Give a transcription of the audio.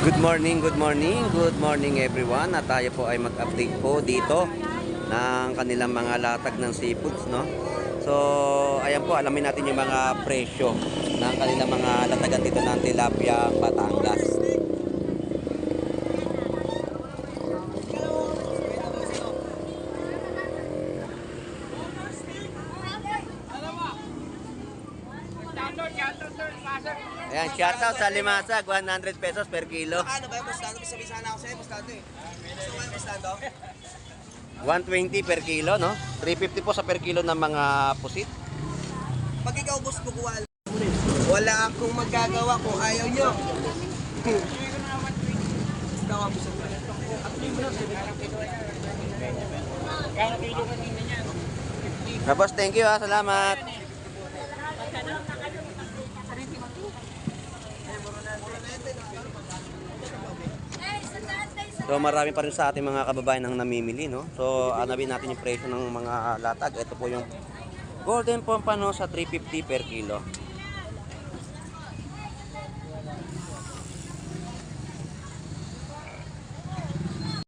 Good morning everyone. At tayo po ay mag-update po dito ng kanilang mga latag ng seafoods, no? So, ayan po, alamin natin yung mga presyo ng kanilang mga latagan dito ng tilapia Batangas. Ayan, shoutout sa Limasag, 100 pesos per kilo. Ano ba yung mustado? Sabi sana ako sa'yo, mustado eh. Gusto mo yung mustado? 120 per kilo, no? 350 po sa per kilo ng mga pusit. Pag ikaw boss bukuwal, wala akong magagawa kung ayaw nyo. Ikaw ang gusto mo. Tapos, thank you ha, salamat. So marami pa rin sa ating mga kababayan ang namimili, no? So hanapin natin yung presyo ng mga latag. Ito po yung Golden Pompano sa 350 per kilo.